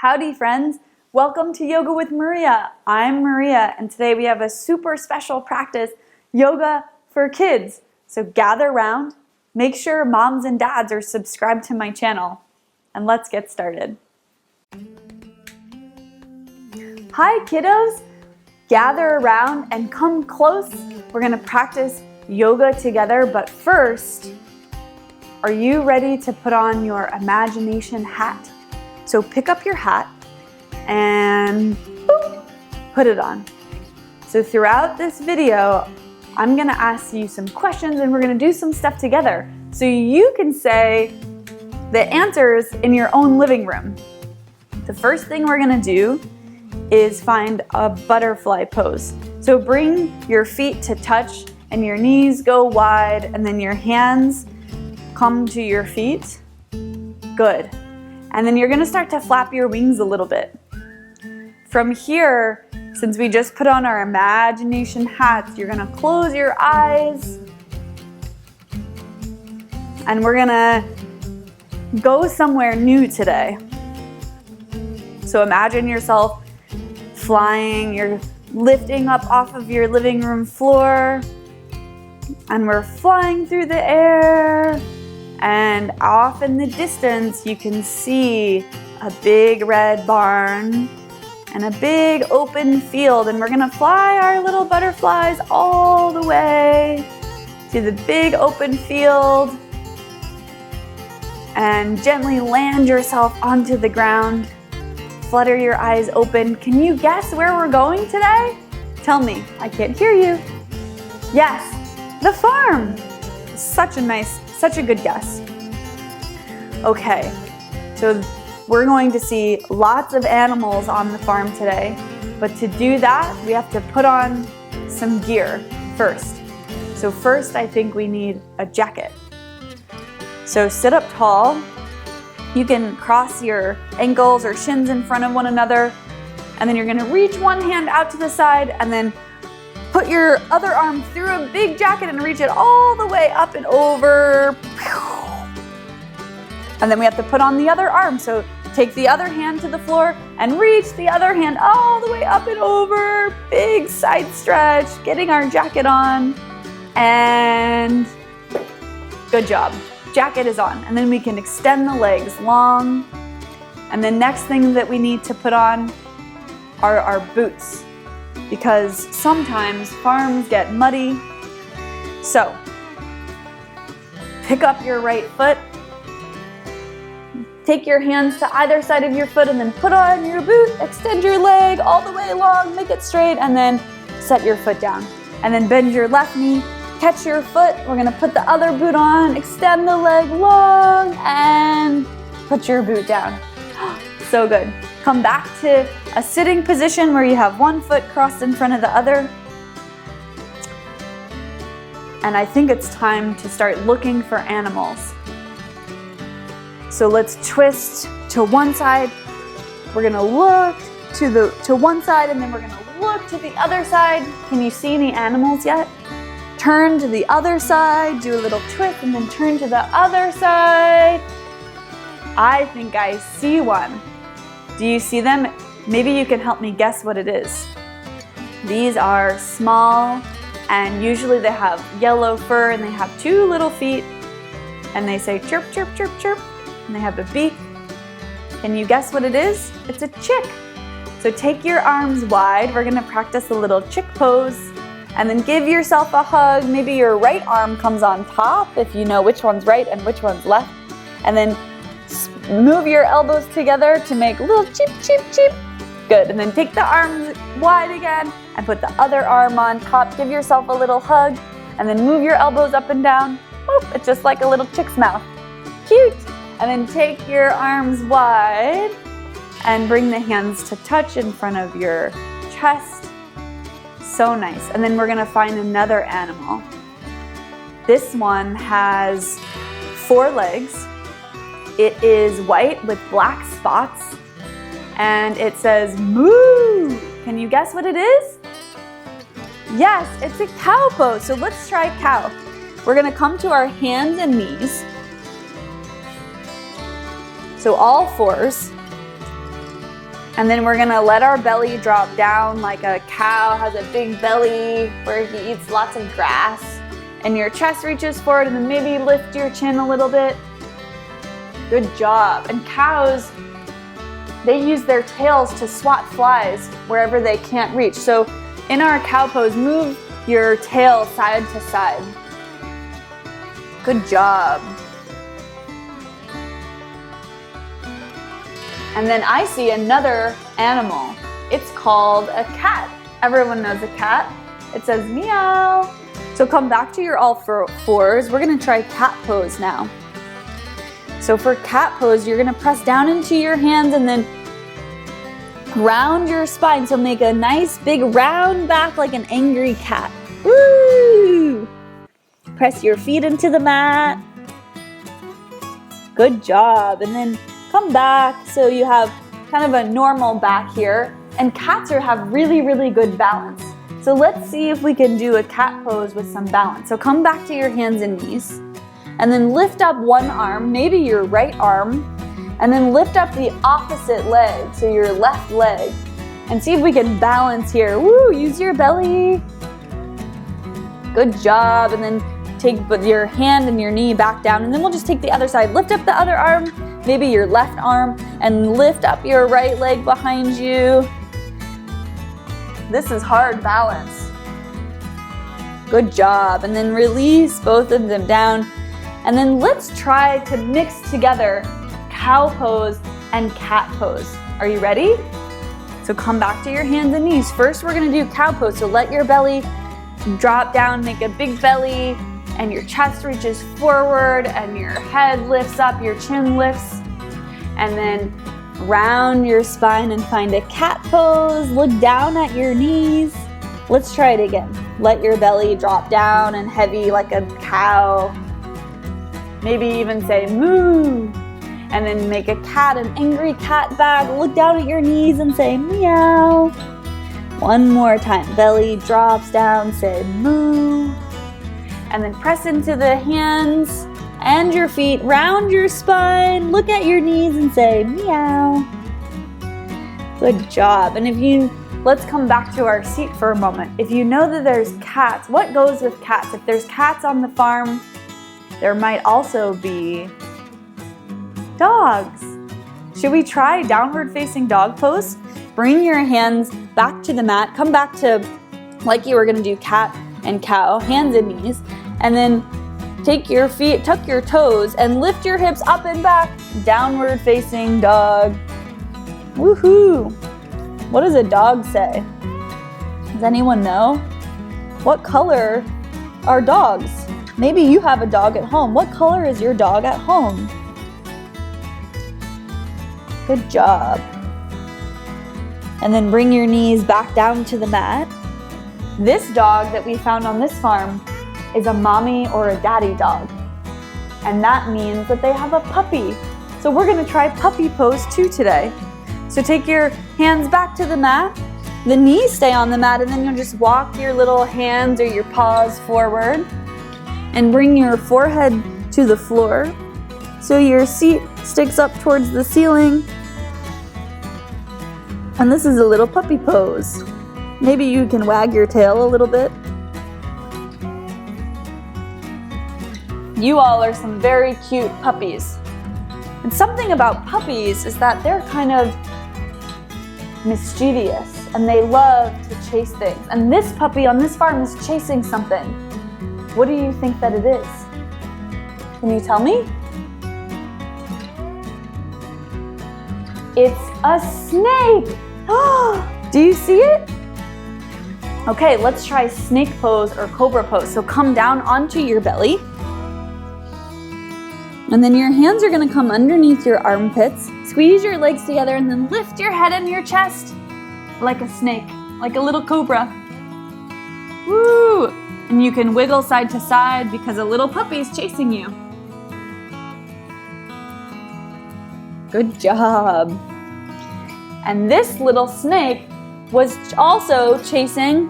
Howdy friends, welcome to Yoga with Maria. I'm Maria and today we have a super special practice, yoga for kids. So gather around, make sure moms and dads are subscribed to my channel, and let's get started. Hi kiddos, gather around and come close. We're gonna practice yoga together, but first, are you ready to put on your imagination hat? So pick up your hat and boop, put it on. So throughout this video, I'm gonna ask you some questions and we're gonna do some stuff together. So you can say the answers in your own living room. The first thing we're gonna do is find a butterfly pose. So bring your feet to touch and your knees go wide and then your hands come to your feet. Good. And then you're gonna start to flap your wings a little bit. From here, since we just put on our imagination hats, you're gonna close your eyes and we're gonna go somewhere new today. So imagine yourself flying, you're lifting up off of your living room floor and we're flying through the air. And off in the distance, you can see a big red barn and a big open field. And we're gonna fly our little butterflies all the way to the big open field and gently land yourself onto the ground. Flutter your eyes open. Can you guess where we're going today? Tell me, I can't hear you. Yes, the farm. Such a good guess. Okay, so we're going to see lots of animals on the farm today, but to do that, we have to put on some gear first. So first, I think we need a jacket. So sit up tall. You can cross your ankles or shins in front of one another, and then you're gonna reach one hand out to the side and then put your other arm through a big jacket and reach it all the way up and over. And then we have to put on the other arm. So take the other hand to the floor and reach the other hand all the way up and over. Big side stretch, getting our jacket on. And good job. Jacket is on. And then we can extend the legs long. And the next thing that we need to put on are our boots, because sometimes farms get muddy. So pick up your right foot, take your hands to either side of your foot and then put on your boot, extend your leg all the way long, make it straight, and then set your foot down. And then bend your left knee, catch your foot, we're gonna put the other boot on, extend the leg long, and put your boot down. So good. Come back to a sitting position where you have one foot crossed in front of the other. And I think it's time to start looking for animals. So let's twist to one side. We're gonna look to one side and then we're gonna look to the other side. Can you see any animals yet? Turn to the other side, do a little twist and then turn to the other side. I think I see one. Do you see them? Maybe you can help me guess what it is. These are small and usually they have yellow fur and they have two little feet and they say chirp, chirp, chirp, chirp, and they have a beak. Can you guess what it is? It's a chick. So take your arms wide. We're gonna practice a little chick pose and then give yourself a hug. Maybe your right arm comes on top if you know which one's right and which one's left. And then move your elbows together to make a little cheep, cheep, cheep. Good, and then take the arms wide again and put the other arm on top. Give yourself a little hug and then move your elbows up and down. Whoop, it's just like a little chick's mouth. Cute. And then take your arms wide and bring the hands to touch in front of your chest. So nice. And then we're gonna find another animal. This one has 4 legs. It is white with black spots and it says moo. Can you guess what it is? Yes, it's a cow pose. So let's try cow. We're gonna come to our hands and knees. So all fours. And then we're gonna let our belly drop down like a cow has a big belly where he eats lots of grass. And your chest reaches forward, and then maybe lift your chin a little bit. Good job. And cows, they use their tails to swat flies wherever they can't reach. So in our cow pose, move your tail side to side. Good job. And then I see another animal. It's called a cat. Everyone knows a cat. It says meow. So come back to your all fours. We're gonna try cat pose now. So for cat pose, you're gonna press down into your hands and then round your spine. So make a nice big round back like an angry cat. Woo! Press your feet into the mat. Good job. And then come back so you have kind of a normal back here. And cats have really, really good balance. So let's see if we can do a cat pose with some balance. So come back to your hands and knees. And then lift up one arm, maybe your right arm. And then lift up the opposite leg, so your left leg. And see if we can balance here. Woo, use your belly. Good job. And then take your hand and your knee back down. And then we'll just take the other side. Lift up the other arm, maybe your left arm, and lift up your right leg behind you. This is hard balance. Good job. And then release both of them down. And then let's try to mix together cow pose and cat pose. Are you ready? So come back to your hands and knees. First, we're gonna do cow pose. So let your belly drop down, make a big belly, and your chest reaches forward, and your head lifts up, your chin lifts. And then round your spine and find a cat pose. Look down at your knees. Let's try it again. Let your belly drop down and heavy like a cow. Maybe even say moo. And then make a cat, an angry cat back. Look down at your knees and say meow. One more time. Belly drops down, say moo. And then press into the hands and your feet. Round your spine. Look at your knees and say meow. Good job. And let's come back to our seat for a moment. If you know that there's cats, what goes with cats? If there's cats on the farm, there might also be dogs. Should we try downward facing dog pose? Bring your hands back to the mat. Come back to like you were gonna do cat and cow, hands and knees. And then take your feet, tuck your toes, and lift your hips up and back. Downward facing dog. Woohoo! What does a dog say? Does anyone know? What color are dogs? Maybe you have a dog at home. What color is your dog at home? Good job. And then bring your knees back down to the mat. This dog that we found on this farm is a mommy or a daddy dog. And that means that they have a puppy. So we're gonna try puppy pose too today. So take your hands back to the mat. The knees stay on the mat, and then you'll just walk your little hands or your paws forward and bring your forehead to the floor. So your seat sticks up towards the ceiling. And this is a little puppy pose. Maybe you can wag your tail a little bit. You all are some very cute puppies. And something about puppies is that they're kind of mischievous and they love to chase things. And this puppy on this farm is chasing something. What do you think that it is? Can you tell me? It's a snake! Do you see it? Okay, let's try snake pose or cobra pose. So come down onto your belly. And then your hands are gonna come underneath your armpits. Squeeze your legs together and then lift your head and your chest like a snake, like a little cobra. Woo! And you can wiggle side to side because a little puppy's chasing you. Good job. And this little snake was also chasing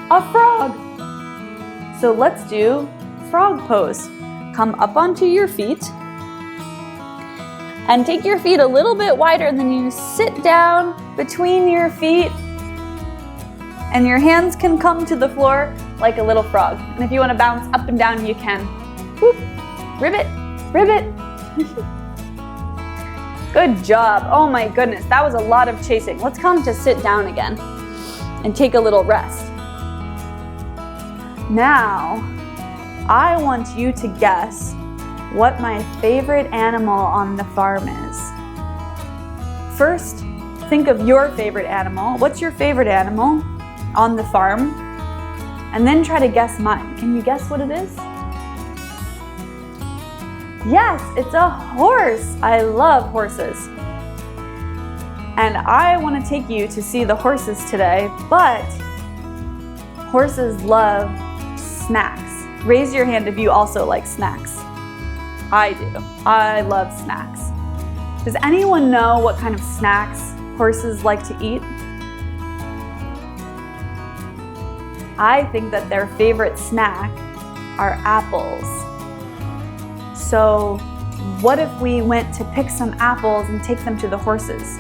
a frog. So let's do frog pose. Come up onto your feet. And take your feet a little bit wider, and then you sit down between your feet. And your hands can come to the floor like a little frog. And if you want to bounce up and down, you can. Whoop. Ribbit, ribbit. Good job. Oh my goodness, that was a lot of chasing. Let's come to sit down again and take a little rest. Now, I want you to guess what my favorite animal on the farm is. First, think of your favorite animal. What's your favorite animal on the farm? And then try to guess mine. Can you guess what it is? Yes, it's a horse. I love horses. And I want to take you to see the horses today, but horses love snacks. Raise your hand if you also like snacks. I do. I love snacks. Does anyone know what kind of snacks horses like to eat? I think that their favorite snack are apples. So what if we went to pick some apples and take them to the horses?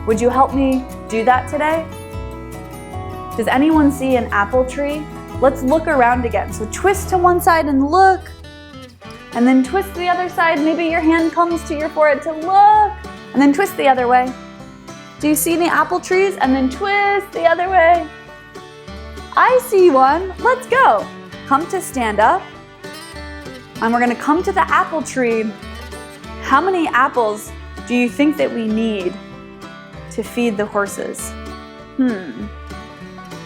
Would you help me do that today? Does anyone see an apple tree? Let's look around again. So twist to one side and look. And then twist to the other side. Maybe your hand comes to your forehead to look. And then twist the other way. Do you see any apple trees? And then twist the other way. I see one. Let's go. Come to stand up. And we're gonna come to the apple tree. How many apples do you think that we need to feed the horses?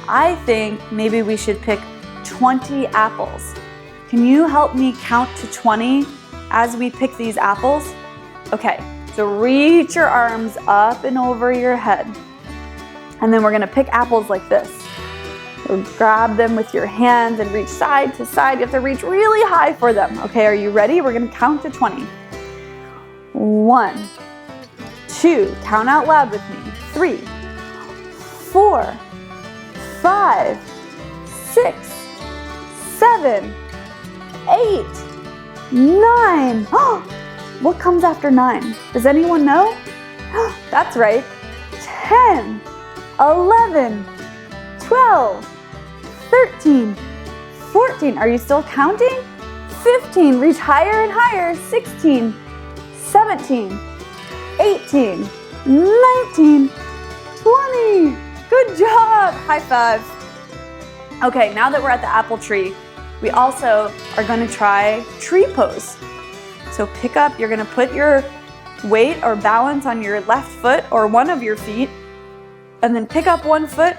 I think maybe we should pick 20 apples. Can you help me count to 20 as we pick these apples? Okay, so reach your arms up and over your head. And then we're gonna pick apples like this. So grab them with your hands and reach side to side. You have to reach really high for them. Okay, are you ready? We're gonna count to 20. 1, 2, count out loud with me. 3, 4, 5, 6, 7, 8, 9. What comes after 9? Does anyone know? That's right. 10, 11, 12, 13, 14. Are you still counting? 15. Reach higher and higher. 16, 17, 18, 19, 20. Good job. High five. Okay, now that we're at the apple tree, we also are going to try tree pose. So pick up, you're going to put your weight or balance on your left foot or one of your feet, and then pick up one foot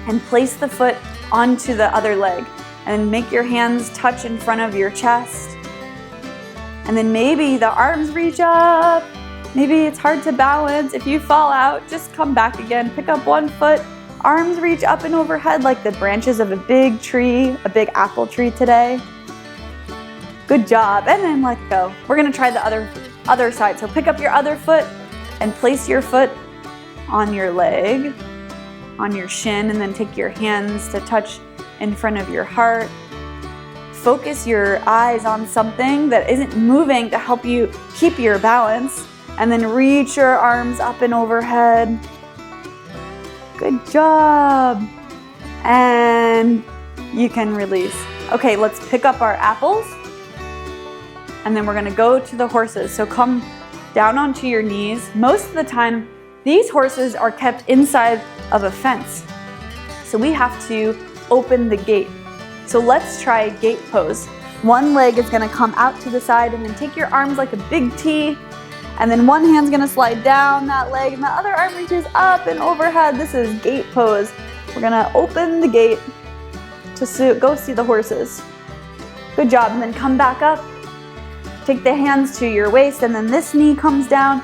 and place the foot onto the other leg. And make your hands touch in front of your chest. And then maybe the arms reach up. Maybe it's hard to balance. If you fall out, just come back again. Pick up one foot. Arms reach up and overhead like the branches of a big tree, a big apple tree today. Good job. And then let go. We're going to try the other side. So pick up your other foot and place your foot on your leg, on your shin, and then take your hands to touch in front of your heart. Focus your eyes on something that isn't moving to help you keep your balance. And then reach your arms up and overhead. Good job. And you can release. Okay, let's pick up our apples. And then we're gonna go to the horses. So come down onto your knees. Most of the time, these horses are kept inside of a fence. So we have to open the gate. So let's try gate pose. One leg is gonna come out to the side and then take your arms like a big T. And then one hand's gonna slide down that leg and the other arm reaches up and overhead. This is gate pose. We're gonna open the gate to go see the horses. Good job, and then come back up. Take the hands to your waist and then this knee comes down.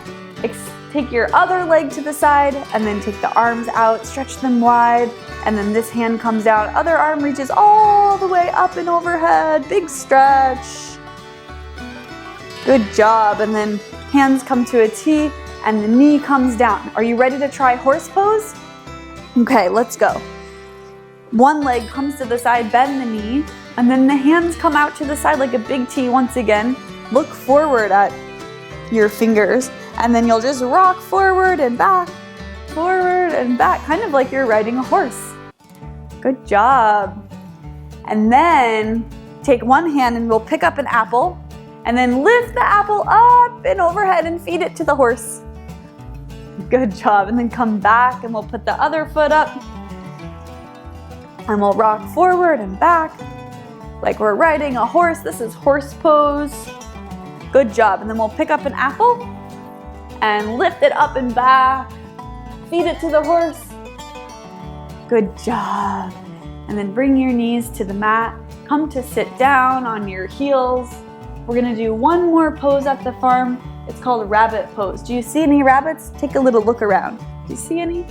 Take your other leg to the side and then take the arms out, stretch them wide. And then this hand comes down, other arm reaches all the way up and overhead. Big stretch. Good job, and then hands come to a T and the knee comes down. Are you ready to try horse pose? Okay, let's go. One leg comes to the side, bend the knee, and then the hands come out to the side like a big T once again. Look forward at your fingers, and then you'll just rock forward and back, kind of like you're riding a horse. Good job. And then take one hand and we'll pick up an apple, and then lift the apple up and overhead and feed it to the horse. Good job. And then come back and we'll put the other foot up, and we'll rock forward and back like we're riding a horse. This is horse pose. Good job. And then we'll pick up an apple and lift it up and back, feed it to the horse. Good job. And then bring your knees to the mat. Come to sit down on your heels. We're gonna do one more pose at the farm. It's called rabbit pose. Do you see any rabbits? Take a little look around. Do you see any?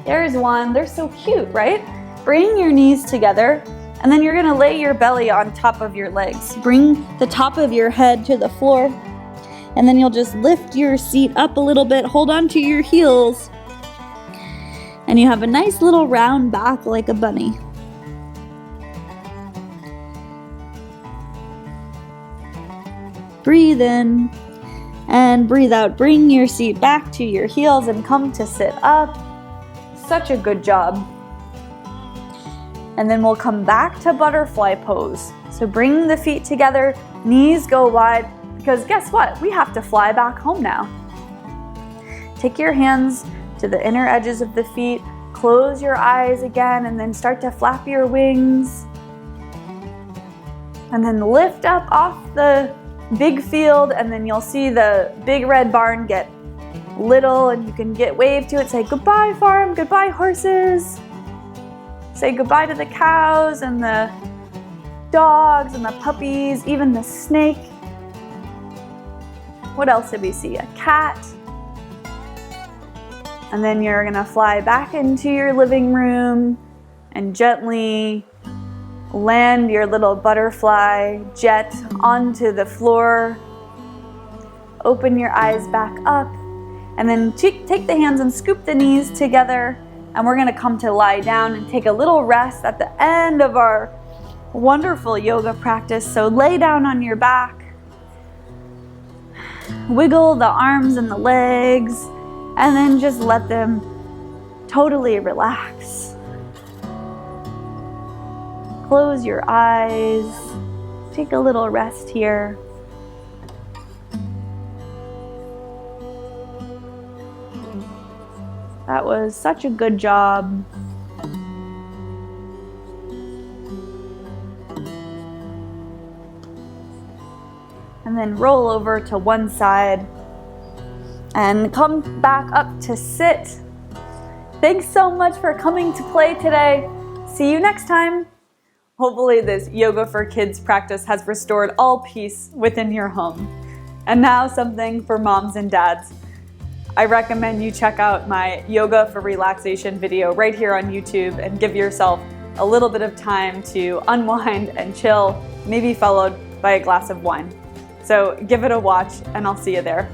There's one. They're so cute, right? Bring your knees together, and then you're gonna lay your belly on top of your legs. Bring the top of your head to the floor, and then you'll just lift your seat up a little bit. Hold on to your heels, and you have a nice little round back like a bunny. Breathe in and breathe out. Bring your seat back to your heels and come to sit up. Such a good job. And then we'll come back to butterfly pose. So bring the feet together, knees go wide, because guess what? We have to fly back home now. Take your hands to the inner edges of the feet, close your eyes again, and then start to flap your wings. And then lift up off the big field, and then you'll see the big red barn get little, and you can wave to it, say goodbye farm, goodbye horses. Say goodbye to the cows and the dogs and the puppies, even the snake. What else did we see? A cat. And then you're gonna fly back into your living room and gently land your little butterfly jet onto the floor. Open your eyes back up, and then take the hands and scoop the knees together. And we're gonna come to lie down and take a little rest at the end of our wonderful yoga practice. So lay down on your back, wiggle the arms and the legs, and then just let them totally relax. Close your eyes, take a little rest here. That was such a good job. And then roll over to one side and come back up to sit. Thanks so much for coming to play today. See you next time. Hopefully this Yoga for Kids practice has restored all peace within your home. And now something for moms and dads. I recommend you check out my Yoga for Relaxation video right here on YouTube and give yourself a little bit of time to unwind and chill, maybe followed by a glass of wine. So give it a watch, and I'll see you there.